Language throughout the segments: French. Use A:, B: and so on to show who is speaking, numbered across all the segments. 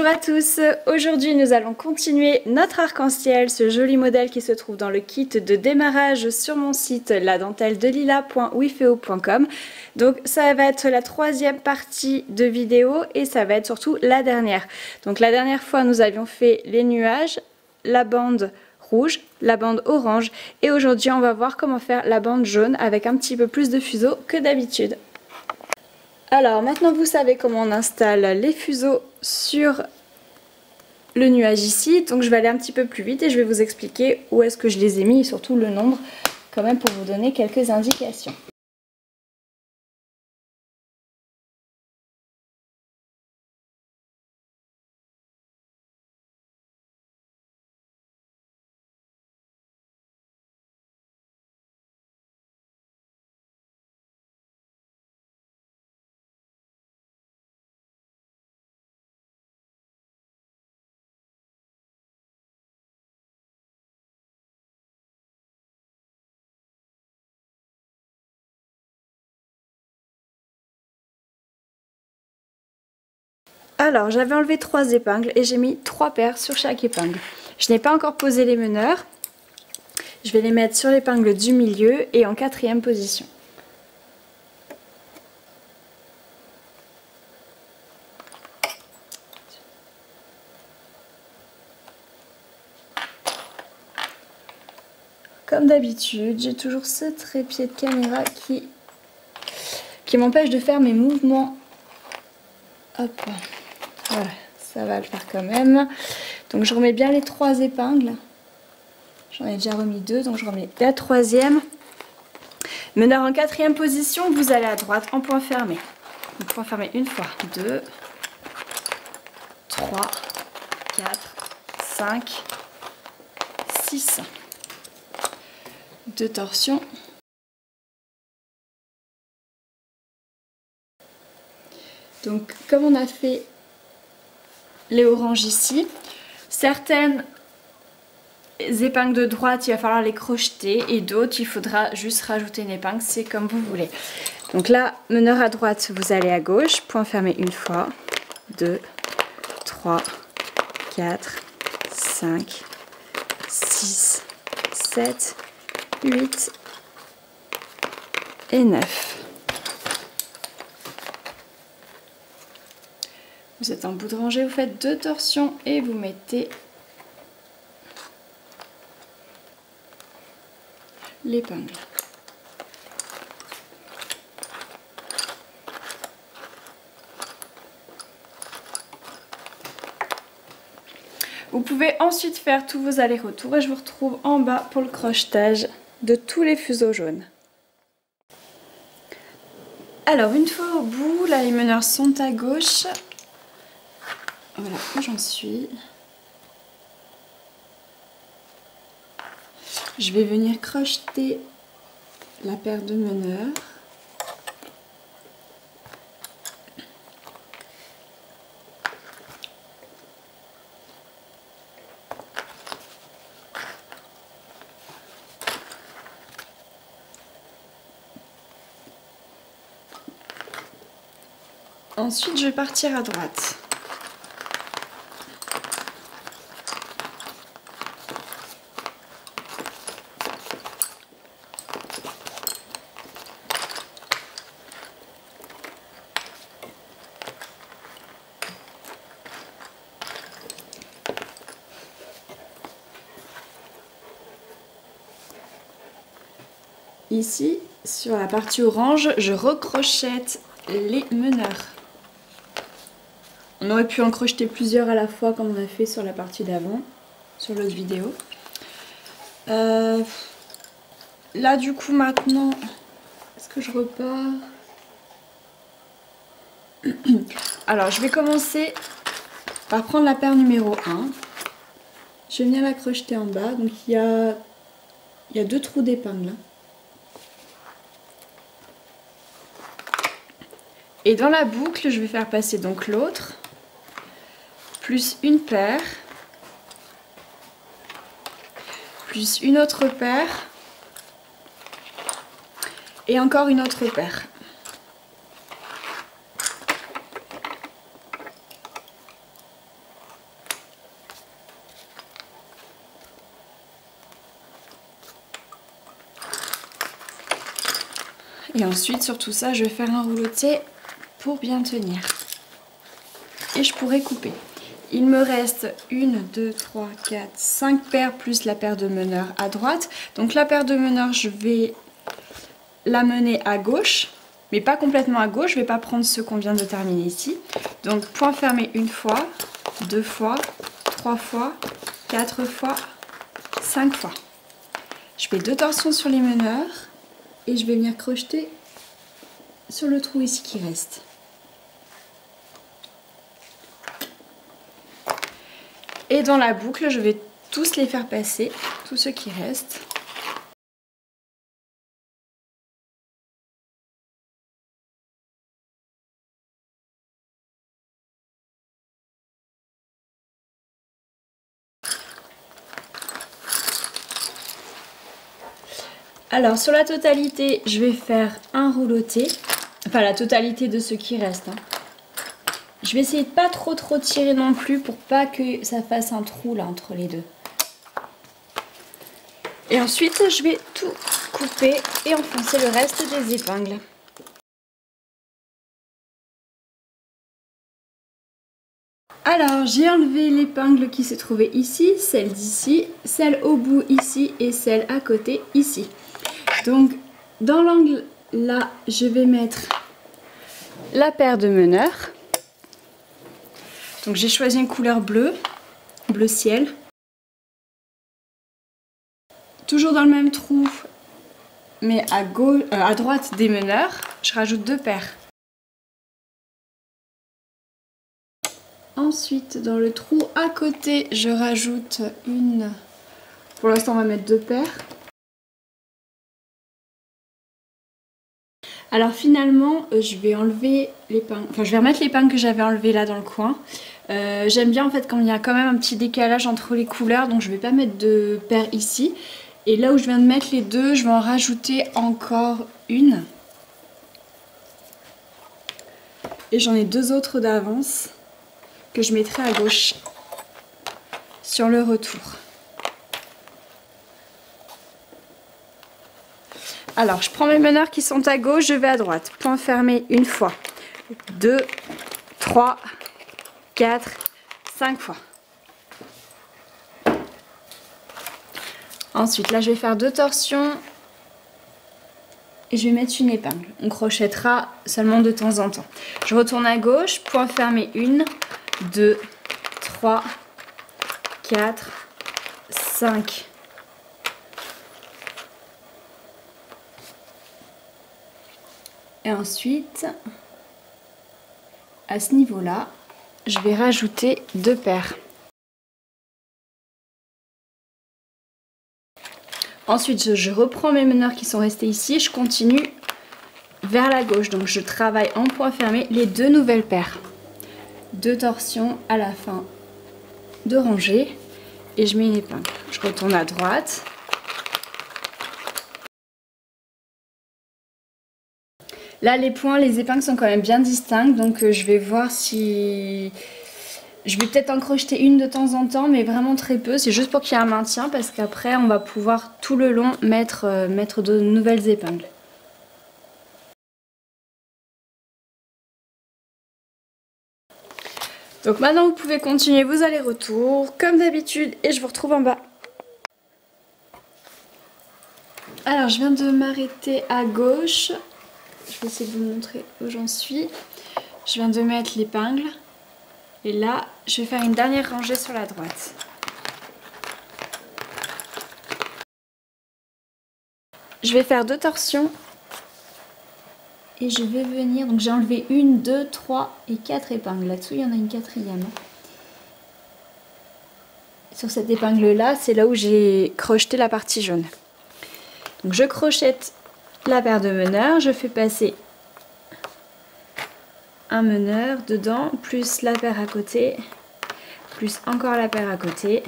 A: Bonjour à tous, aujourd'hui nous allons continuer notre arc-en-ciel, ce joli modèle qui se trouve dans le kit de démarrage sur mon site ladentelledelila.wifeo.com. Donc ça va être la troisième partie de vidéo et ça va être surtout la dernière. Donc la dernière fois nous avions fait les nuages, la bande rouge, la bande orange et aujourd'hui on va voir comment faire la bande jaune avec un petit peu plus de fuseaux que d'habitude. Alors maintenant vous savez comment on installe les fuseaux sur le nuage ici, donc je vais aller un petit peu plus vite et je vais vous expliquer où est-ce que je les ai mis et surtout le nombre quand même pour vous donner quelques indications. Alors j'avais enlevé 3 épingles et j'ai mis 3 paires sur chaque épingle. Je n'ai pas encore posé les meneurs. Je vais les mettre sur l'épingle du milieu et en 4e position. Comme d'habitude, j'ai toujours ce trépied de caméra qui m'empêche de faire mes mouvements. Hop, voilà, ça va le faire quand même. Donc je remets bien les 3 épingles. J'en ai déjà remis 2, donc je remets la 3e. Meneur en 4e position, vous allez à droite en point fermé. Donc point fermé une fois, 2, 3, 4, 5, 6. 2 torsions. Donc comme on a fait les oranges ici, certaines épingles de droite il va falloir les crocheter et d'autres il faudra juste rajouter une épingle, c'est comme vous voulez. Donc là, meneur à droite, vous allez à gauche, point fermé une fois, 2, 3, 4, 5, 6, 7, 8 et 9. Vous êtes en bout de rangée, vous faites 2 torsions et vous mettez l'épingle. Vous pouvez ensuite faire tous vos allers-retours et je vous retrouve en bas pour le crochetage de tous les fuseaux jaunes. Alors une fois au bout, là les meneurs sont à gauche. Voilà où j'en suis. Je vais venir crocheter la paire de meneurs. Ensuite, je vais partir à droite. Ici, sur la partie orange, je recrochette les meneurs. On aurait pu en crocheter plusieurs à la fois comme on a fait sur la partie d'avant, sur l'autre vidéo. Là du coup maintenant, est-ce que je repars? Alors je vais commencer par prendre la paire numéro 1. Je vais venir la crocheter en bas, donc il y a 2 trous d'épingle. Et dans la boucle, je vais faire passer donc l'autre, plus une paire, plus une autre paire, et encore une autre paire. Et ensuite sur tout ça je vais faire un rouleauté pour bien tenir. Et je pourrais couper. Il me reste 1, 2, 3, 4, 5 paires plus la paire de meneurs à droite. Donc la paire de meneurs, je vais la mener à gauche, mais pas complètement à gauche. Je ne vais pas prendre ceux qu'on vient de terminer ici. Donc point fermé une fois, 2 fois, 3 fois, 4 fois, 5 fois. Je fais 2 torsions sur les meneurs et je vais venir crocheter sur le trou ici qui reste. Et dans la boucle, je vais tous les faire passer, tous ceux qui restent. Alors sur la totalité, je vais faire un rouleauté, enfin la totalité de ce qui reste. Je vais essayer de pas trop tirer non plus pour pas que ça fasse un trou là entre les deux. Et ensuite, je vais tout couper et enfoncer le reste des épingles. Alors, j'ai enlevé l'épingle qui se trouvait ici, celle d'ici, celle au bout ici et celle à côté ici. Donc, dans l'angle là, je vais mettre la paire de meneurs. Donc, j'ai choisi une couleur bleue, bleu ciel. Toujours dans le même trou, mais à droite des meneurs, je rajoute 2 paires. Ensuite, dans le trou à côté, je rajoute une... Pour l'instant, on va mettre 2 paires. Alors finalement, je vais enlever l'épingle, enfin je vais remettre l'épingle que j'avais enlevée là dans le coin. J'aime bien en fait quand il y a quand même un petit décalage entre les couleurs, donc je vais pas mettre de paire ici. Et là où je viens de mettre les deux, je vais en rajouter encore une. Et j'en ai 2 autres d'avance que je mettrai à gauche sur le retour. Alors, je prends mes meneurs qui sont à gauche, je vais à droite. Point fermé une fois, 2, 3, 4, 5 fois. Ensuite, là, je vais faire 2 torsions et je vais mettre une épingle. On crochettera seulement de temps en temps. Je retourne à gauche, point fermé 1, 2, 3, 4, 5. Et ensuite, à ce niveau-là, je vais rajouter 2 paires. Ensuite, je reprends mes meneurs qui sont restés ici, je continue vers la gauche. Donc, je travaille en point fermé les 2 nouvelles paires. 2 torsions à la fin de rangée et je mets une épingle. Je retourne à droite. Là, les points, les épingles sont quand même bien distinctes, donc je vais voir si... Je vais peut-être en crocheter une de temps en temps, mais vraiment très peu. C'est juste pour qu'il y ait un maintien, parce qu'après, on va pouvoir tout le long mettre de nouvelles épingles. Donc maintenant, vous pouvez continuer vos allers-retours, comme d'habitude, et je vous retrouve en bas. Alors, je viens de m'arrêter à gauche. Je vais essayer de vous montrer où j'en suis. Je viens de mettre l'épingle. Et là, je vais faire une dernière rangée sur la droite. Je vais faire 2 torsions. Et je vais venir, donc j'ai enlevé 1, 2, 3 et 4 épingles. Là-dessous, il y en a une 4e. Sur cette épingle-là, c'est là où j'ai crocheté la partie jaune. Donc je crochette la paire de meneurs, je fais passer un meneur dedans, plus la paire à côté, plus encore la paire à côté.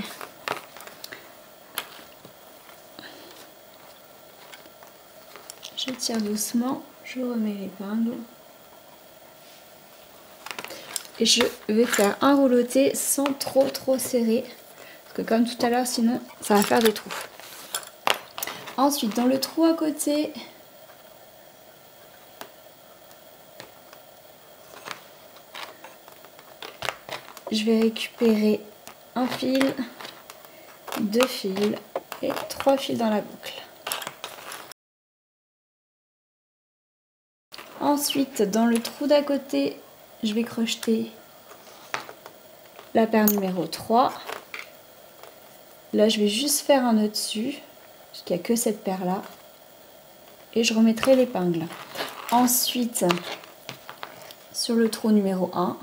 A: Je tire doucement, je remets l'épingle. Et je vais faire un rouleauté sans trop serrer, parce que comme tout à l'heure, sinon ça va faire des trous. Ensuite, dans le trou à côté, je vais récupérer un fil, 2 fils et 3 fils dans la boucle. Ensuite, dans le trou d'à côté, je vais crocheter la paire numéro 3. Là, je vais juste faire un nœud dessus, parce qu'il n'y a que cette paire-là. Et je remettrai l'épingle. Ensuite, sur le trou numéro 1,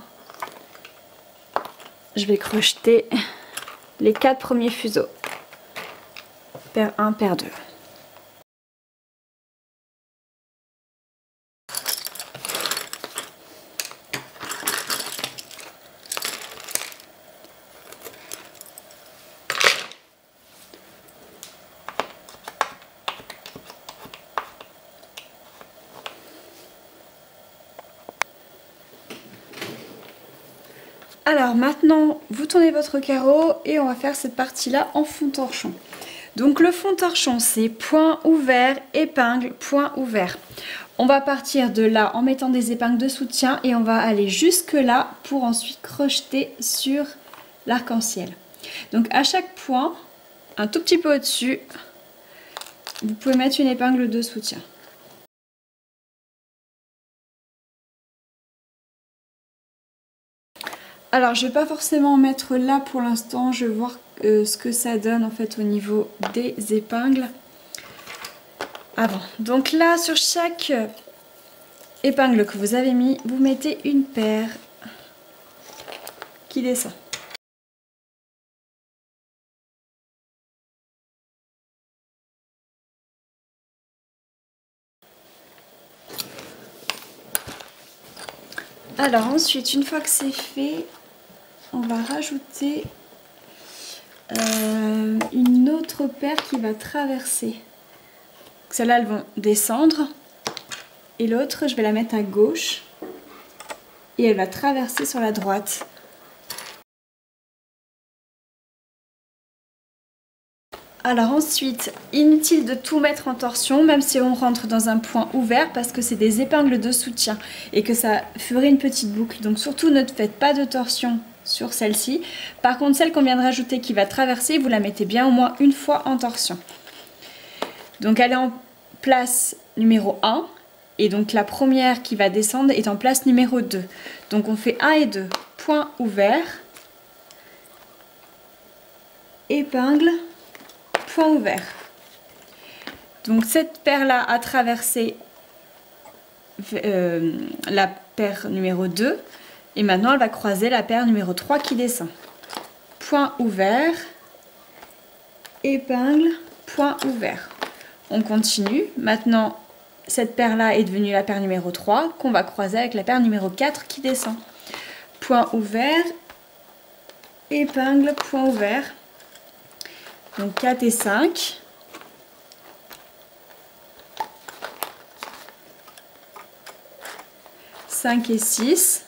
A: je vais crocheter les 4 premiers fuseaux. Paire 1, paire 2. Alors maintenant, vous tournez votre carreau et on va faire cette partie-là en fond torchon. Donc le fond torchon, c'est point ouvert, épingle, point ouvert. On va partir de là en mettant des épingles de soutien et on va aller jusque là pour ensuite crocheter sur l'arc-en-ciel. Donc à chaque point, un tout petit peu au-dessus, vous pouvez mettre une épingle de soutien. Alors je ne vais pas forcément mettre là pour l'instant, je vais voir ce que ça donne en fait au niveau des épingles avant. Donc là sur chaque épingle que vous avez mis, vous mettez une paire qui descend. Alors ensuite, une fois que c'est fait, on va rajouter une autre paire qui va traverser. Celles-là, elles vont descendre. Et l'autre, je vais la mettre à gauche. Et elle va traverser sur la droite. Alors ensuite, inutile de tout mettre en torsion, même si on rentre dans un point ouvert, parce que c'est des épingles de soutien et que ça ferait une petite boucle. Donc surtout ne faites pas de torsion sur celle-ci. Par contre, celle qu'on vient de rajouter qui va traverser, vous la mettez bien au moins une fois en torsion. Donc elle est en place numéro 1 et donc la première qui va descendre est en place numéro 2. Donc on fait 1 et 2, point ouvert, épingle, point ouvert. Donc cette paire là a traversé la paire numéro 2 et maintenant elle va croiser la paire numéro 3 qui descend. Point ouvert, épingle, point ouvert. On continue. Maintenant cette paire là est devenue la paire numéro 3 qu'on va croiser avec la paire numéro 4 qui descend. Point ouvert, épingle, point ouvert. Donc 4 et 5. Cinq et 6.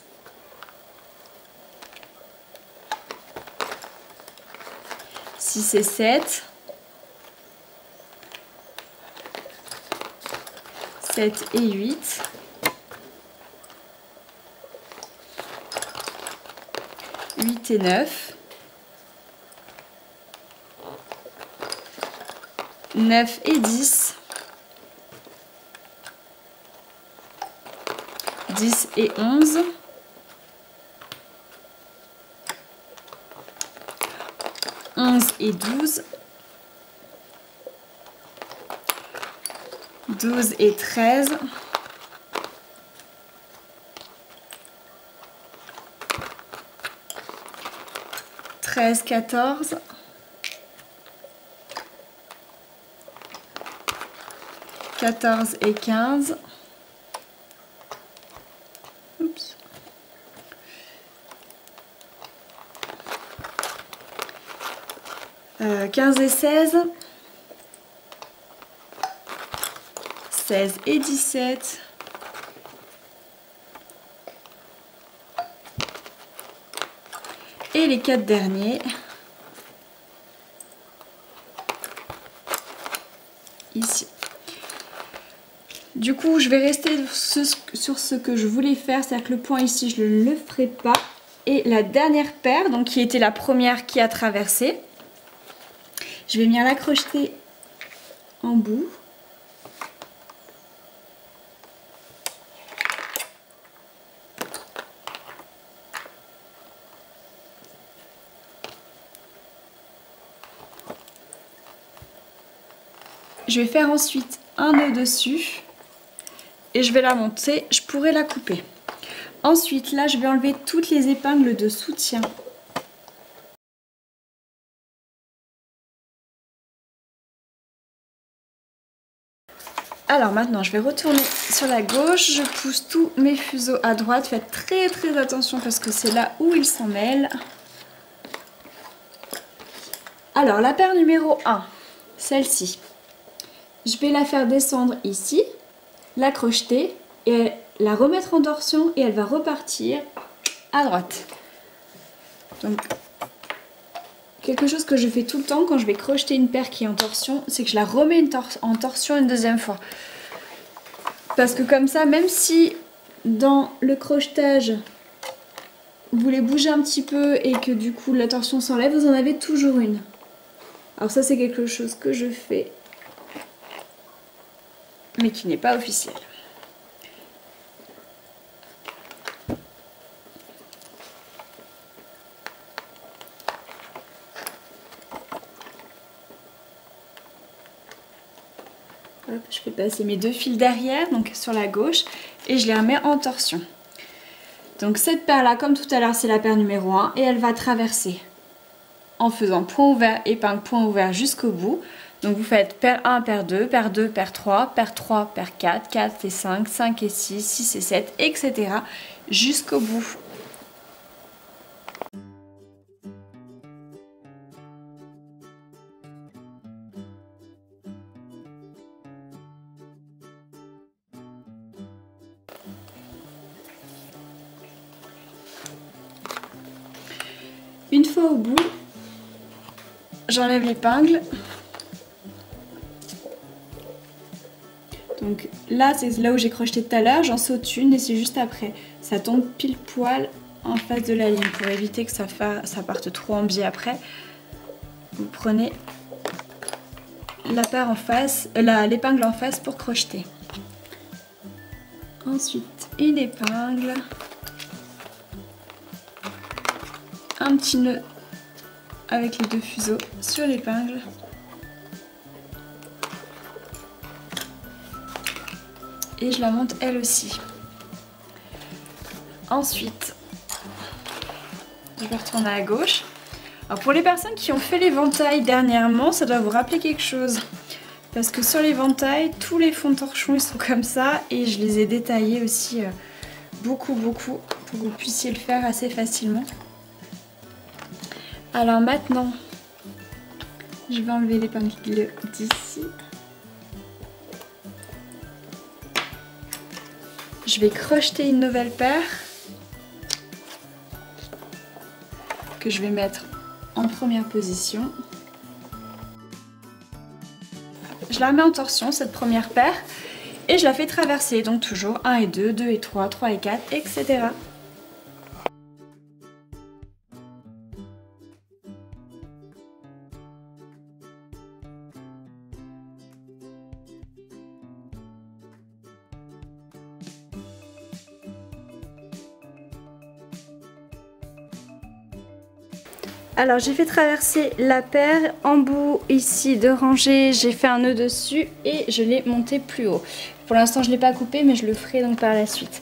A: 6 et 7. 7 et 8. 8 et 9. 9 et 10, 10 et 11, 11 et 12, 12 et 13, 13, 14, 14 et 15. Oups. 15 et 16. 16 et 17. Et les 4 derniers. Ici. Du coup, je vais rester sur ce que je voulais faire, c'est-à-dire que le point ici, je ne le ferai pas. et la dernière paire, donc qui était la première qui a traversé. Je vais venir la crocheter en bout. Je vais faire ensuite un nœud dessus et je vais la monter, je pourrais la couper. Ensuite là je vais enlever toutes les épingles de soutien. Alors maintenant je vais retourner sur la gauche, je pousse tous mes fuseaux à droite, faites très attention parce que c'est là où ils s'en mêlent. Alors la paire numéro 1, celle-ci. Je vais la faire descendre ici, la crocheter et la remettre en torsion et elle va repartir à droite. Donc, quelque chose que je fais tout le temps quand je vais crocheter une paire qui est en torsion, c'est que je la remets en torsion une deuxième fois. Parce que comme ça, même si dans le crochetage, vous les bougez un petit peu et que du coup la torsion s'enlève, vous en avez toujours une. Alors ça c'est quelque chose que je fais, mais qui n'est pas officiel. Hop, je fais passer mes deux fils derrière, donc sur la gauche, et je les remets en torsion. Donc cette paire là, comme tout à l'heure, c'est la paire numéro 1, et elle va traverser en faisant point ouvert, épingle, point ouvert jusqu'au bout. Donc vous faites paire 1, paire 2, paire 2, paire 3, paire 3, paire 4, 4 et 5, 5 et 6, 6 et 7, etc. jusqu'au bout. Une fois au bout, j'enlève l'épingle. Donc là, c'est là où j'ai crocheté tout à l'heure, j'en saute une et c'est juste après. Ça tombe pile poil en face de la ligne pour éviter que ça parte trop en biais après. Vous prenez la paire en face, l'épingle en face pour crocheter. Ensuite, une épingle. Un petit nœud avec les deux fuseaux sur l'épingle. Et je la monte elle aussi. Ensuite, je vais retourner à gauche. Alors pour les personnes qui ont fait l'éventail dernièrement, ça doit vous rappeler quelque chose. Parce que sur l'éventail, tous les fonds de torchon ils sont comme ça. Et je les ai détaillés aussi beaucoup pour que vous puissiez le faire assez facilement. Alors maintenant, je vais enlever l'épingle d'ici. Je vais crocheter une nouvelle paire que je vais mettre en première position. Je la mets en torsion cette première paire et je la fais traverser, donc toujours 1 et 2, 2 et 3, 3 et 4, etc. Alors j'ai fait traverser la paire, en bout ici de rangée, j'ai fait un nœud dessus et je l'ai monté plus haut. Pour l'instant je ne l'ai pas coupé mais je le ferai donc par la suite.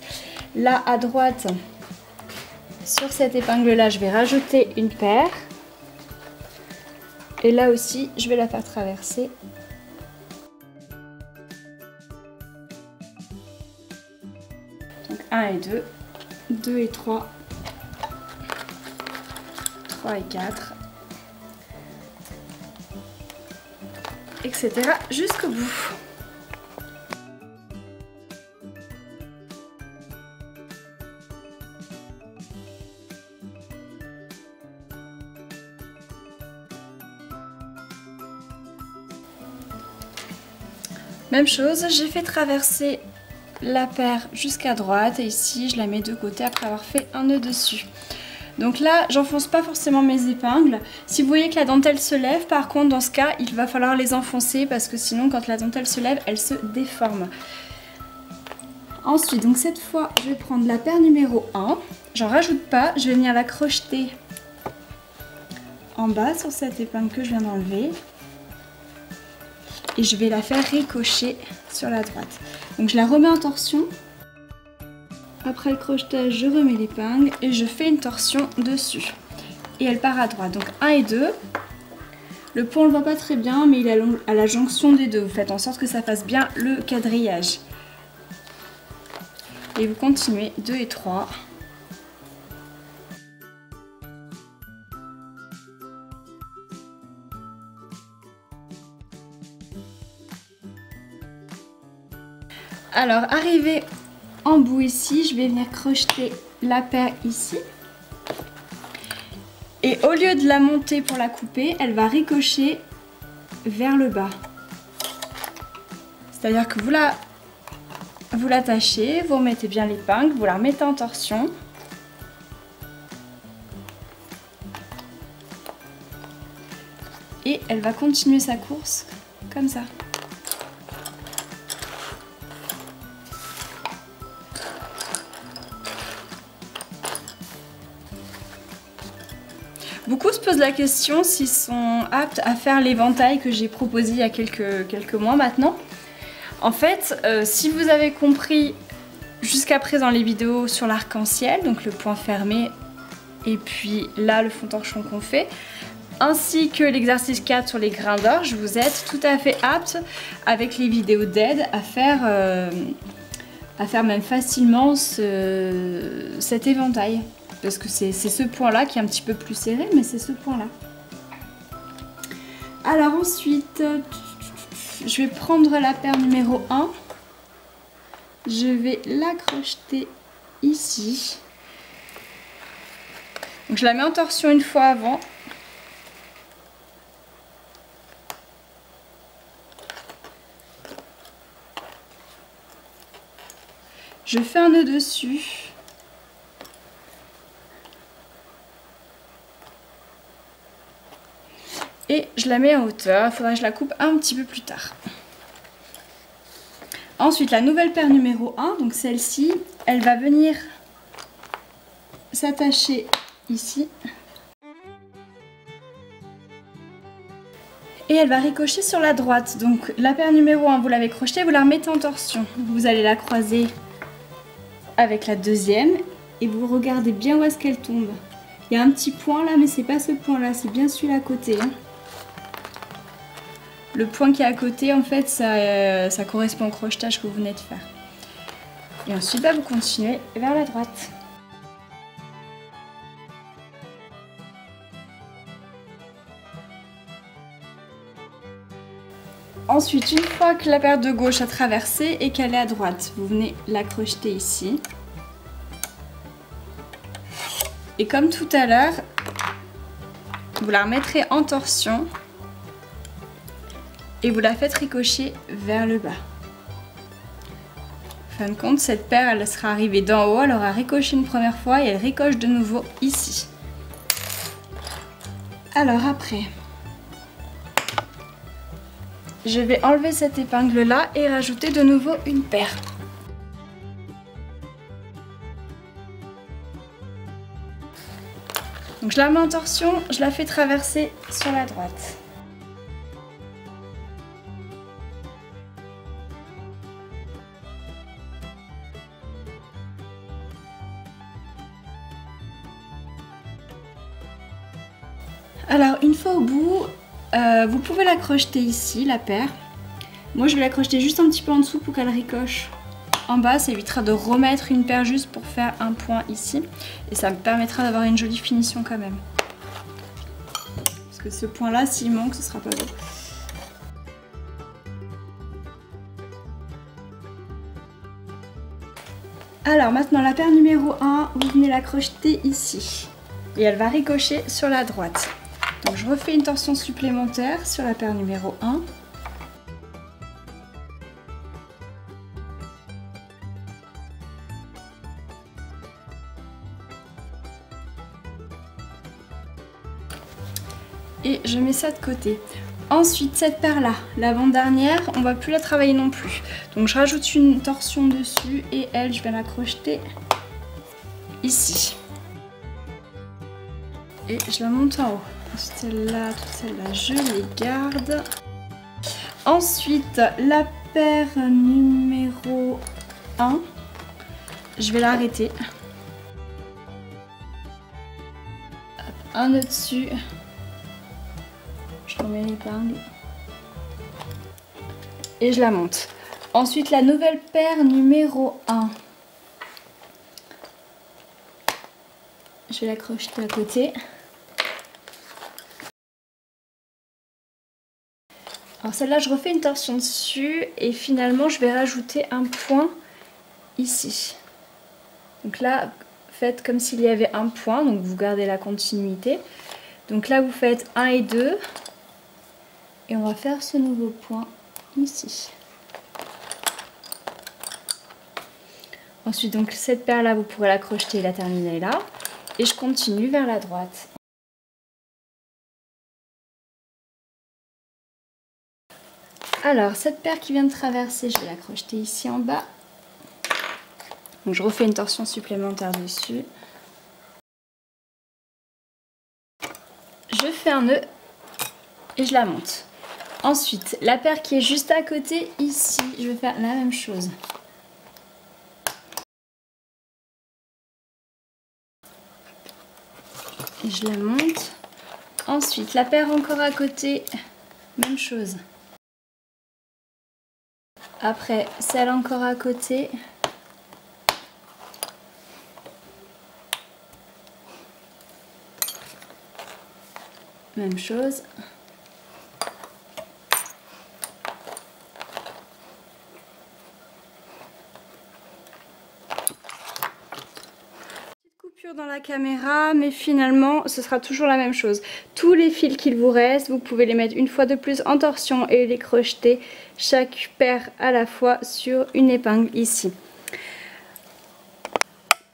A: Là à droite, sur cette épingle là, je vais rajouter une paire. Et là aussi je vais la faire traverser. Donc 1 et 2, 2 et 3. 3 et 4, etc. jusqu'au bout. Même chose, j'ai fait traverser la paire jusqu'à droite et ici je la mets de côté après avoir fait un nœud dessus. Donc là, j'enfonce pas forcément mes épingles. Si vous voyez que la dentelle se lève, par contre, dans ce cas, il va falloir les enfoncer parce que sinon, quand la dentelle se lève, elle se déforme. Ensuite, donc cette fois, je vais prendre la paire numéro 1. J'en rajoute pas, je vais venir la crocheter en bas sur cette épingle que je viens d'enlever. Et je vais la faire ricocher sur la droite. Donc je la remets en torsion. Après le crochetage, je remets l'épingle et je fais une torsion dessus. Et elle part à droite. Donc 1 et 2. Le pont on le voit pas très bien, mais il est à la jonction des deux. Vous faites en sorte que ça fasse bien le quadrillage. Et vous continuez 2 et 3. Alors, arrivé en bout ici, je vais venir crocheter la paire ici. Et au lieu de la monter pour la couper, elle va ricocher vers le bas. C'est-à-dire que vous l'attachez, vous remettez bien l'épingle, vous la remettez en torsion. Et elle va continuer sa course comme ça. Beaucoup se posent la question s'ils sont aptes à faire l'éventail que j'ai proposé il y a quelques mois maintenant. En fait, si vous avez compris jusqu'à présent les vidéos sur l'arc-en-ciel, donc le point fermé et puis là le fond torchon qu'on fait, ainsi que l'exercice 4 sur les grains d'orge, vous êtes tout à fait apte avec les vidéos d'aide à faire même facilement cet éventail. Parce que c'est ce point-là qui est un petit peu plus serré, mais c'est ce point-là. Alors ensuite, je vais prendre la paire numéro 1. Je vais la crocheter ici. Donc je la mets en torsion une fois avant. Je fais un nœud dessus. Et je la mets en hauteur, il faudra que je la coupe un petit peu plus tard. Ensuite, la nouvelle paire numéro 1, donc celle-ci, elle va venir s'attacher ici. Et elle va ricocher sur la droite. Donc la paire numéro 1, vous l'avez crochetée, vous la remettez en torsion. Vous allez la croiser avec la deuxième et vous regardez bien où est-ce qu'elle tombe. Il y a un petit point là, mais c'est pas ce point-là, c'est bien celui-là à côté. Le point qui est à côté, en fait, ça correspond au crochetage que vous venez de faire. Et ensuite, vous continuez vers la droite. Ensuite, une fois que la paire de gauche a traversé et qu'elle est à droite, vous venez la crocheter ici. Et comme tout à l'heure, vous la remettrez en torsion. Et vous la faites ricocher vers le bas. En fin de compte, cette paire, elle sera arrivée d'en haut, elle aura ricoché une première fois et elle ricoche de nouveau ici. Alors après, je vais enlever cette épingle là et rajouter de nouveau une paire. Donc je la mets en torsion, je la fais traverser sur la droite. Alors une fois au bout, vous pouvez la crocheter ici, la paire. Moi je vais la crocheter juste un petit peu en dessous pour qu'elle ricoche en bas. Ça évitera de remettre une paire juste pour faire un point ici. Et ça me permettra d'avoir une jolie finition quand même. Parce que ce point là, s'il manque, ce sera pas beau. Alors maintenant la paire numéro 1, vous venez la crocheter ici. Et elle va ricocher sur la droite. Donc je refais une torsion supplémentaire sur la paire numéro 1. et je mets ça de côté. Ensuite, cette paire-là, l'avant-dernière, on va plus la travailler non plus. Donc je rajoute une torsion dessus et elle, je vais la crocheter ici. Et je la monte en haut. Celle-là, toutes celles-là, je les garde. Ensuite, la paire numéro 1, je vais l'arrêter. Un nœud dessus. Je remets l'épingle et je la monte. Ensuite, la nouvelle paire numéro 1. Je vais la crocheter à côté. Alors celle-là, je refais une torsion dessus et finalement, je vais rajouter un point ici. Donc là, faites comme s'il y avait un point, donc vous gardez la continuité. Donc là, vous faites 1 et 2. Et on va faire ce nouveau point ici. Ensuite, donc cette paire là, vous pourrez la crocheter et la terminer là. Et je continue vers la droite. Alors, cette paire qui vient de traverser, je vais la crocheter ici en bas. Donc je refais une torsion supplémentaire dessus. Je fais un nœud et je la monte. Ensuite, la paire qui est juste à côté, ici, je vais faire la même chose. Et je la monte. Ensuite, la paire encore à côté, même chose. Après, celle encore à côté. Même chose. Dans la caméra, mais finalement ce sera toujours la même chose. Tous les fils qu'il vous reste, vous pouvez les mettre une fois de plus en torsion et les crocheter chaque paire à la fois sur une épingle ici.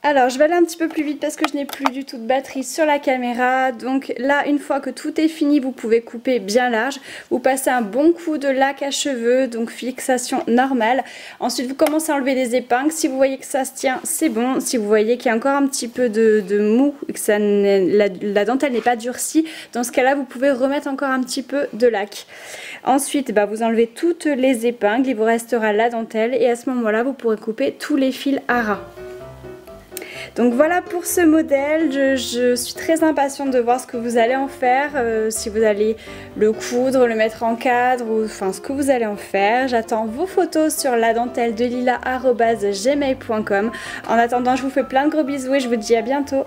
A: Alors je vais aller un petit peu plus vite parce que je n'ai plus du tout de batterie sur la caméra. Donc là, une fois que tout est fini, vous pouvez couper bien large. Vous passez un bon coup de lac à cheveux, donc fixation normale. Ensuite vous commencez à enlever les épingles. Si vous voyez que ça se tient, c'est bon. Si vous voyez qu'il y a encore un petit peu de mou et que la dentelle n'est pas durcie, dans ce cas là vous pouvez remettre encore un petit peu de lac. Ensuite vous enlevez toutes les épingles, il vous restera la dentelle et à ce moment là vous pourrez couper tous les fils à ras. Donc voilà pour ce modèle, je suis très impatiente de voir ce que vous allez en faire, si vous allez le coudre, le mettre en cadre, ou enfin ce que vous allez en faire. J'attends vos photos sur ladentelledelila@gmail.com. En attendant, je vous fais plein de gros bisous et je vous dis à bientôt.